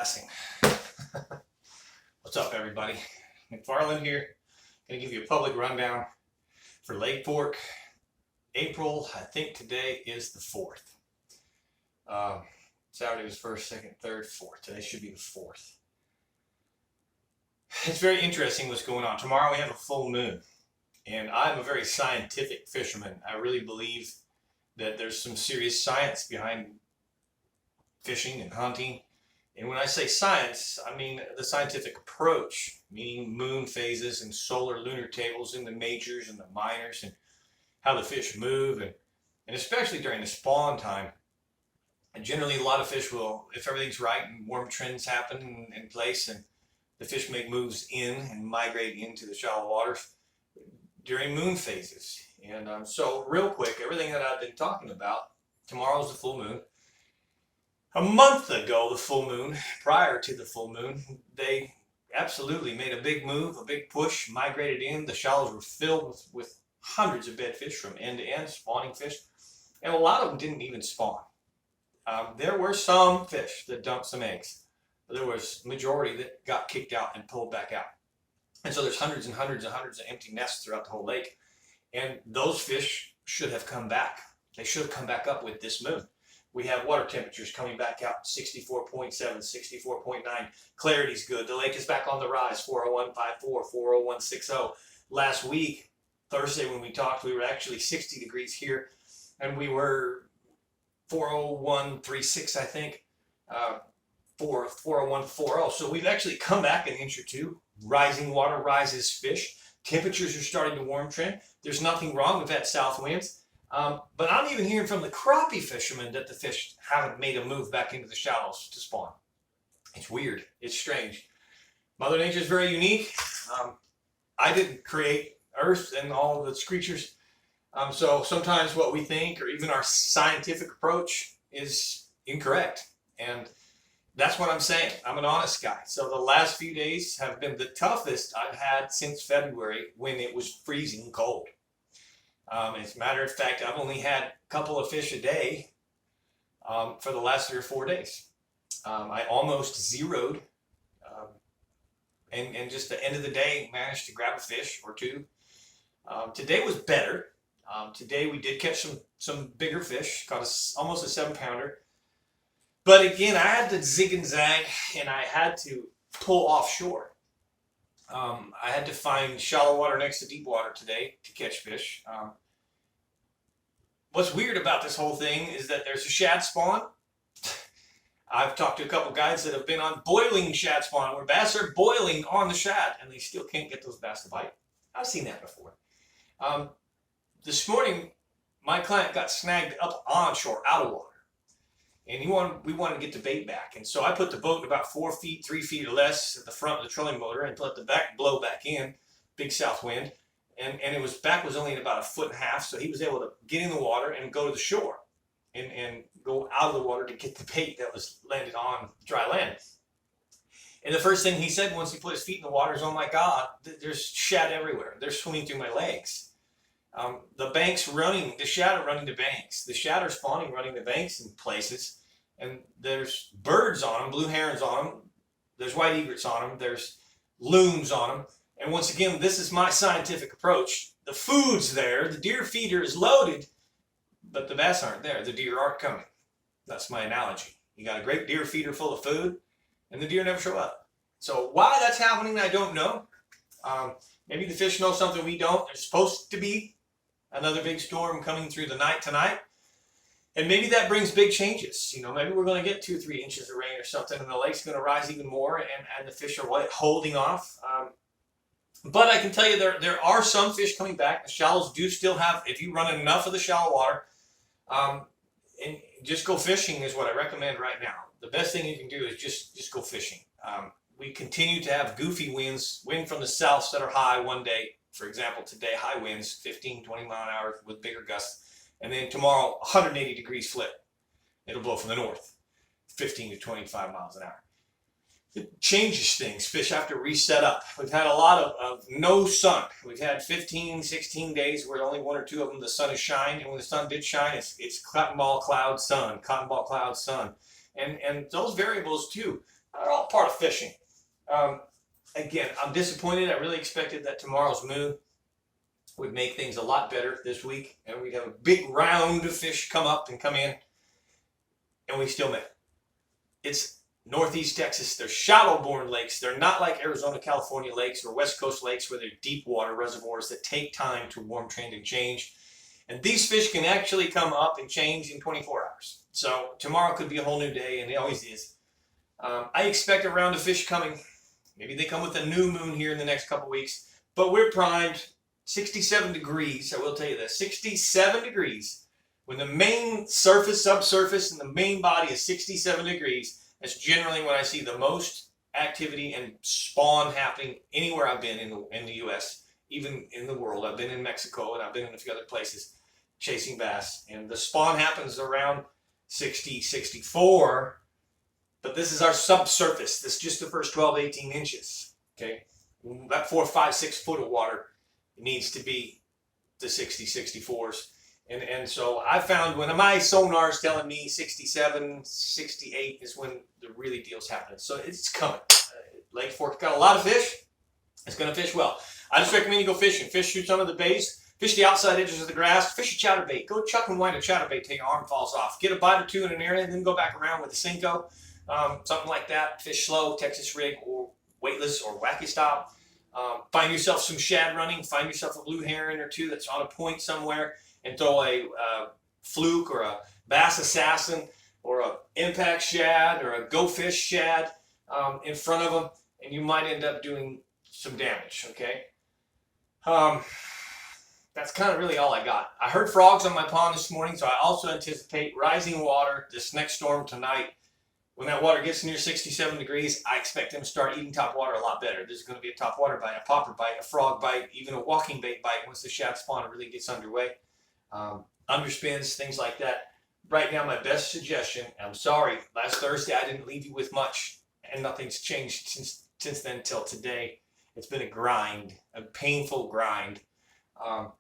glassing. What's up, everybody? McFarland here. Gonna give you a public rundown for Lake Fork. April, I think today is the 4th. Saturday was 1st, 2nd, 3rd, 4th. Today should be the 4th. It's very interesting what's going on. Tomorrow we have a full moon. And I'm a very scientific fisherman. I really believe that there's some serious science behind fishing and hunting. And when I say science, I mean the scientific approach, meaning moon phases and solar lunar tables in the majors and the minors, and how the fish move, and especially during the spawn time. And generally a lot of fish will, if everything's right and warm trends happen in place, and the fish make moves in and migrate into the shallow waters during moon phases. And so real quick, everything that I've been talking about, tomorrow's the full moon. A month ago, the full moon, prior to the full moon, they absolutely made a big move, a big push, migrated in. The shallows were filled with hundreds of bed fish from end to end, spawning fish. And a lot of them didn't even spawn. There were some fish that dumped some eggs, but there was a majority that got kicked out and pulled back out. And so there's hundreds and hundreds and hundreds of empty nests throughout the whole lake. And those fish should have come back. They should have come back up with this moon. We have water temperatures coming back out, 64.7, 64.9. Clarity's good. The lake is back on the rise, 401.54, 401.60. Last week, Thursday when we talked, we were actually 60 degrees here, and we were 401.36, I think, 401.40. So we've actually come back an inch or two. Rising water rises fish. Temperatures are starting to warm trend. There's nothing wrong with that south winds. But I'm even hearing from the crappie fishermen that the fish haven't made a move back into the shallows to spawn. It's weird. It's strange. Mother Nature is very unique. I didn't create Earth and all of its creatures. So sometimes what we think, or even our scientific approach, is incorrect. And that's what I'm saying. I'm an honest guy. So the last few days have been the toughest I've had since February, when it was freezing cold. As a matter of fact, I've only had a couple of fish a day for the last 3 or 4 days. I almost zeroed, and just the end of the day managed to grab a fish or two. Today was better. Today we did catch some bigger fish, caught almost a 7-pounder. But again, I had to zig and zag, and I had to pull offshore. I had to find shallow water next to deep water today to catch fish. What's weird about this whole thing is that there's a shad spawn. I've talked to a couple guys that have been on boiling shad spawn, where bass are boiling on the shad, and they still can't get those bass to bite. I've seen that before. This morning, my client got snagged up onshore, out of water. And we wanted to get the bait back. And so I put the boat about 4 feet, 3 feet or less at the front of the trolling motor, and let the back blow back in, big south wind. And it back was only at about 1.5 feet, so he was able to get in the water and go to the shore and go out of the water to get the bait that was landed on dry land. And the first thing he said once he put his feet in the water is, "Oh my God, there's shad everywhere. They're swimming through my legs." The banks running, the shad are running the banks. The shad are spawning running the banks in places. And there's birds on them, blue herons on them. There's white egrets on them. There's loons on them. And once again, this is my scientific approach. The food's there. The deer feeder is loaded, but the bass aren't there. The deer aren't coming. That's my analogy. You got a great deer feeder full of food, and the deer never show up. So why that's happening, I don't know. Maybe the fish know something we don't. There's supposed to be another big storm coming through the night tonight. And maybe that brings big changes. You know, maybe we're going to get 2 or 3 inches of rain or something, and the lake's going to rise even more, and the fish are holding off. But I can tell you there are some fish coming back. The shallows do still have, if you run enough of the shallow water, and just go fishing is what I recommend right now. The best thing you can do is just go fishing. We continue to have goofy winds, wind from the south that are high one day. For example, today, high winds, 15, 20 mile an hour with bigger gusts. And then tomorrow, 180 degrees flip. It'll blow from the north, 15 to 25 miles an hour. It changes things. Fish have to reset up. We've had a lot of no sun. We've had 15, 16 days where only 1 or 2 of them the sun has shined. And when the sun did shine, it's cotton ball cloud sun, cotton ball cloud sun. And those variables too They're all part of fishing. Again, I'm disappointed. I really expected that tomorrow's moon would make things a lot better this week, and we'd have a big round of fish come up and come in, and we still missed. It's Northeast Texas. They're shallow-borne lakes. They're not like Arizona, California lakes or West Coast lakes where they're deep water reservoirs that take time to warm, train, and change. And these fish can actually come up and change in 24 hours. So tomorrow could be a whole new day, and it always is. I expect a round of fish coming. Maybe they come with a new moon here in the next couple weeks. But we're primed. 67 degrees. I will tell you this. 67 degrees. When the main surface, subsurface, and the main body is 67 degrees, that's generally when I see the most activity and spawn happening anywhere I've been in the U.S., even in the world. I've been in Mexico, and I've been in a few other places chasing bass. And the spawn happens around 60, 64. But this is our subsurface. This is just the first 12, 18 inches. Okay? That 4, 5, 6 foot of water needs to be the 60, 64s. And so I found when my sonar is telling me 67, 68 is when the really deal's happening. So it's coming. Lake Fork's got a lot of fish. It's going to fish well. I just recommend you go fishing. Fish through some of the bays. Fish the outside edges of the grass. Fish a chatterbait. Go chuck and wind a chatterbait till your arm falls off. Get a bite or two in an area and then go back around with a Cinco. Something like that. Fish slow, Texas rig, or weightless or wacky style. Find yourself some shad running. Find yourself a blue heron or two that's on a point somewhere. And throw a fluke or a bass assassin or a impact shad or a go fish shad in front of them, and you might end up doing some damage. Okay, that's kind of really all I got. I heard frogs on my pond this morning, so I also anticipate rising water this next storm tonight. When that water gets near 67 degrees, I expect them to start eating top water a lot better. There's going to be a top water bite, a popper bite, a frog bite, even a walking bait bite once the shad spawn really gets underway. Underspins, things like that. Right now, my best suggestion, and I'm sorry, last Thursday I didn't leave you with much, and nothing's changed since then till today. It's been a grind, a painful grind. I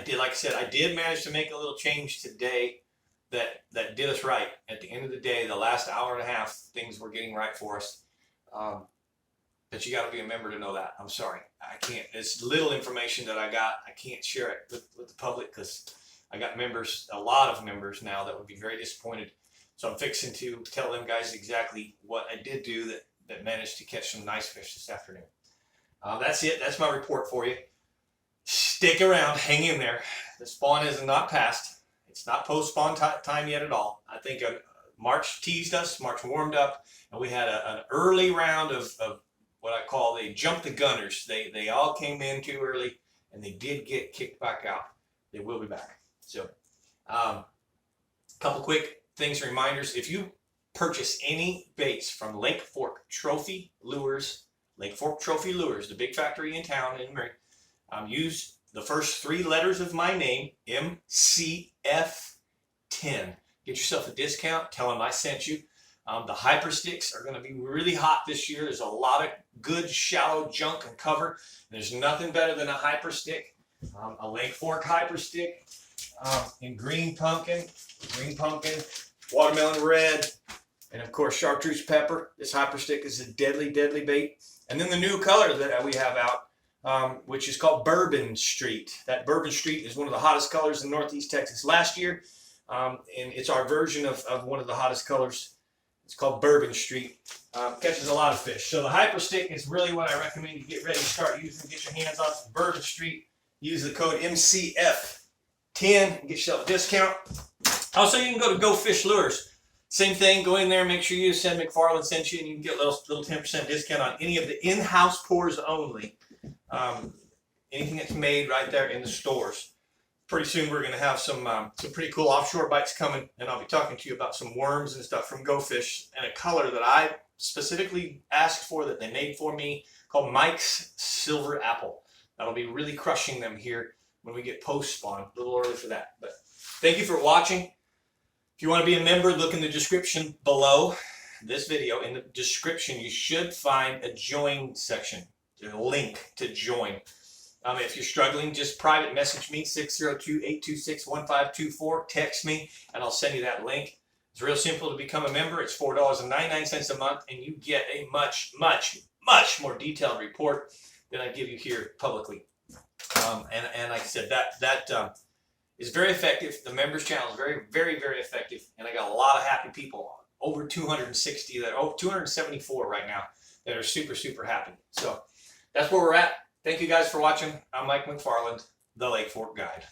did, like I said, I did manage to make a little change today that did us right. At the end of the day, the last hour and a half, things were getting right for us. But you got to be a member to know that. I'm sorry. I can't. It's little information that I got. I can't share it with the public because I got members, a lot of members now that would be very disappointed. So I'm fixing to tell them guys exactly what I did do that managed to catch some nice fish this afternoon. That's it. That's my report for you. Stick around. Hang in there. The spawn has not passed. It's not post-spawn time yet at all. I think March teased us. March warmed up. And we had an early round of what I call they jumped the gunners. They all came in too early, and they did get kicked back out. They will be back. So, couple quick things, reminders. If you purchase any baits from Lake Fork Trophy Lures, the big factory in town in Mary, use the first 3 letters of my name, MCF10. Get yourself a discount. Tell them I sent you. The hyper sticks are going to be really hot this year. There's a lot of good shallow junk and cover. And there's nothing better than a hyper stick. A Lake Fork hyper stick in green pumpkin, watermelon red, and of course chartreuse pepper. This hyper stick is a deadly, deadly bait. And then the new color that we have out, which is called Bourbon Street. That Bourbon Street is one of the hottest colors in Northeast Texas last year. And it's our version of one of the hottest colors. It's called Bourbon Street. Catches a lot of fish. So the hyper stick is really what I recommend you get ready to start using. Get your hands on some Bourbon Street. Use the code MCF10 and get yourself a discount. Also, you can go to Go Fish Lures. Same thing. Go in there. Make sure you send McFarland sent you, and you can get a little 10% discount on any of the in-house pours only. Anything that's made right there in the stores. Pretty soon we're going to have some pretty cool offshore bites coming, and I'll be talking to you about some worms and stuff from Go Fish and a color that I specifically asked for that they made for me called Mike's Silver Apple. That'll be really crushing them here when we get post-spawn. A little early for that. But thank you for watching. If you want to be a member, look in the description below this video. In the description, you should find a join section, a link to join. If you're struggling, just private message me, 602-826-1524. Text me, and I'll send you that link. It's real simple to become a member. It's $4.99 a month, and you get a much, much, much more detailed report than I give you here publicly. And like I said, that is very effective. The members channel is very, very, very effective, and I got a lot of happy people. Over 260 that, 274 right now that are super, super happy. So that's where we're at. Thank you guys for watching. I'm Mike McFarland, the Lake Fork Guide.